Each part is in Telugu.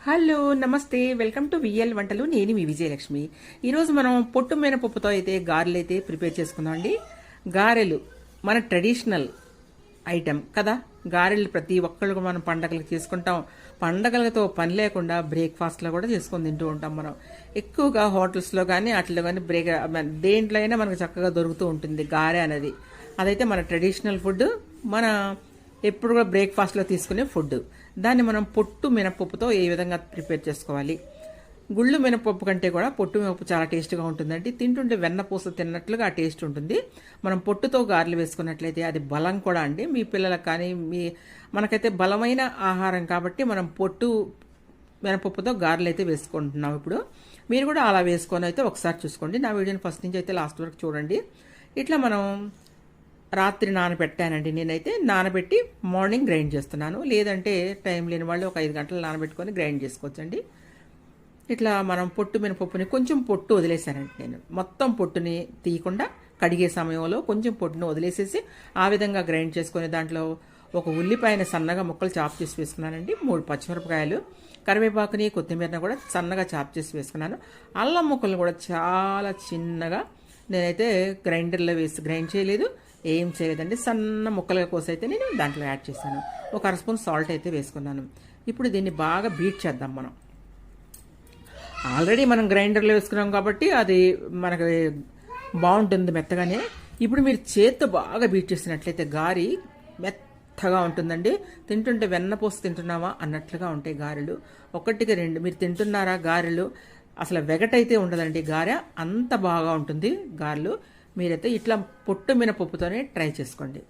హలో నమస్తే, వెల్కమ్ టు విఎల్ వంటలు. నేను మీ విజయలక్ష్మి. ఈరోజు మనం పొట్టు మినపప్పుతో అయితే గారెలు అయితే ప్రిపేర్ చేసుకుందామండి. గారెలు మన ట్రెడిషనల్ ఐటెం కదా. గారెలు ప్రతి ఒక్కళ్ళు మనం పండగలకు చేసుకుంటాం. పండగలతో పని లేకుండా బ్రేక్ఫాస్ట్లో కూడా చేసుకొని తింటూ ఉంటాం. మనం ఎక్కువగా హోటల్స్లో కానీ అట్లా కానీ దేంట్లో అయినా మనకు చక్కగా దొరుకుతూ ఉంటుంది గారె అనేది. అదైతే మన ట్రెడిషనల్ ఫుడ్, మన ఎప్పుడు కూడా బ్రేక్ఫాస్ట్లో తీసుకునే ఫుడ్. దాన్ని మనం పొట్టు మినపప్పుతో ఏ విధంగా ప్రిపేర్ చేసుకోవాలి. గుళ్ళు మినపప్పు కంటే కూడా పొట్టు మినపప్పు చాలా టేస్ట్గా ఉంటుందండి. తింటుంటే వెన్నపూస తిన్నట్లుగా ఆ టేస్ట్ ఉంటుంది. మనం పొట్టుతో గారెలు వేసుకున్నట్లయితే అది బలం కూడా అండి. మీ పిల్లలకు కానీ మనకైతే బలమైన ఆహారం కాబట్టి మనం పొట్టు మినపప్పుతో గారెలు అయితే వేసుకుంటున్నాం. ఇప్పుడు మీరు కూడా అలా వేసుకొని అయితే ఒకసారి చూసుకోండి. నా వీడియోని ఫస్ట్ నుంచి అయితే లాస్ట్ వరకు చూడండి. ఇట్లా మనం రాత్రి నానబెట్టానండి. నేనైతే నానబెట్టి మార్నింగ్ గ్రైండ్ చేస్తున్నాను. లేదంటే టైం లేని వాళ్ళు ఒక 5 గంటలు నానబెట్టుకొని గ్రైండ్ చేసుకోవచ్చండి. ఇట్లా మనం పొట్టు మినపప్పుని కొంచెం పొట్టు వదిలేసానండి. నేను మొత్తం పొట్టుని తీయకుండా కడిగే సమయంలో కొంచెం పొట్టును వదిలేసేసి ఆ విధంగా గ్రైండ్ చేసుకొని దాంట్లో ఒక ఉల్లిపాయని సన్నగా ముక్కలు చాప్ చేసి వేసుకున్నానండి. 3 పచ్చిమిరపకాయలు, కరివేపాకుని కొత్తిమీరని కూడా సన్నగా చాప్ చేసి వేసుకున్నాను. అల్లం ముక్కలు కూడా చాలా చిన్నగా నేనైతే గ్రైండర్లో వేసి గ్రైండ్ చేయలేదు, ఏం చేయలేదండి. సన్న ముక్కలుగా కోసి అయితే నేను దాంట్లో యాడ్ చేశాను. ఒక 1 స్పూన్ సాల్ట్ అయితే వేసుకున్నాను. ఇప్పుడు దీన్ని బాగా బీట్ చేద్దాం. మనం ఆల్రెడీ మనం గ్రైండర్లో వేసుకున్నాం కాబట్టి అది మనకి బాగుంటుంది మెత్తగానే. ఇప్పుడు మీరు చేత్తో బాగా బీట్ చేసినట్లయితే గారి మెత్తగా ఉంటుందండి. తింటుంటే వెన్నపూస తింటున్నావా అన్నట్లుగా ఉంటాయి గారెలు. 1కి 2 మీరు తింటున్నారా గారెలు, అసలు వెగటైతే ఉండదండి. గారె అంత బాగా ఉంటుంది గారెలు. మీరైతే ఇట్లా పొట్టు మినపప్పుతోనే ట్రై చేసుకోండి.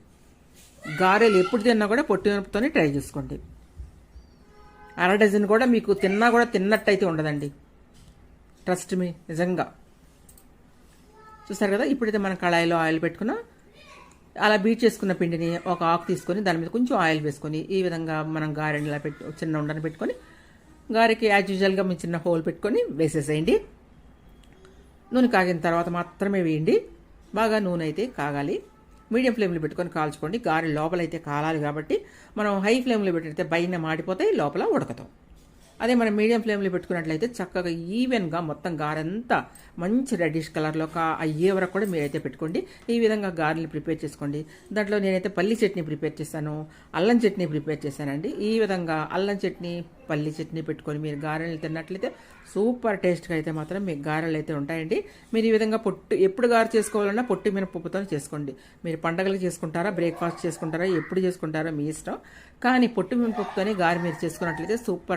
గారెలు ఎప్పుడు తిన్నా కూడా పొట్టు మినపప్పుతోనే ట్రై చేసుకోండి. 1/2 డజన్ కూడా మీకు తిన్నా కూడా తిన్నట్టయితే ఉండదండి. ట్రస్ట్ మీ, నిజంగా. చూస్తారు కదా. ఇప్పుడైతే మనం కళాయిలో ఆయిల్ పెట్టుకున్నాం. అలా బీట్ చేసుకున్న పిండిని ఒక ఆకు తీసుకొని దాని మీద కొంచెం ఆయిల్ వేసుకొని ఈ విధంగా మనం గారెని ఇలా చిన్న ఉండని పెట్టుకొని గారెకి యాజ్ యూజువల్గా మీ చిన్న హోల్ పెట్టుకొని వేసేసేయండి. నూనె కాగిన తర్వాత మాత్రమే వేయండి. బాగా నూనె అయితే కాగాలి. మీడియం ఫ్లేమ్లో పెట్టుకొని కాల్చుకోండి. గారె లోపలైతే కాలాలి కాబట్టి మనం హై ఫ్లేమ్లో పెట్టితే పైన మాడిపోతాయి, లోపల ఉడకతాం. అదే మనం మీడియం ఫ్లేమ్లో పెట్టుకున్నట్లయితే చక్కగా ఈవెన్గా మొత్తం గారెంతా మంచి రెడ్డిష్ కలర్లో అయ్యే వరకు కూడా మీరైతే పెట్టుకోండి. ఈ విధంగా గారెలు ప్రిపేర్ చేసుకోండి. దాంట్లో నేనైతే పల్లి చట్నీ ప్రిపేర్ చేశాను, అల్లం చట్నీ ప్రిపేర్ చేశానండి. ఈ విధంగా అల్లం చట్నీ, పల్లి చట్నీ పెట్టుకొని మీరు గారెలు తిన్నట్లయితే సూపర్ టేస్ట్గా అయితే మాత్రం మీకు గారెలు అయితే ఉంటాయండి. మీరు ఈ విధంగా ఎప్పుడు గారె చేసుకోవాలన్నా పొట్టు మినపప్పుతో చేసుకోండి. మీరు పండగలు చేసుకుంటారా, బ్రేక్ఫాస్ట్ చేసుకుంటారా, ఎప్పుడు చేసుకుంటారో మీ ఇష్టం. కానీ పొట్టు మినపప్పుతోనే గారె మీరు చేసుకున్నట్లయితే సూపర్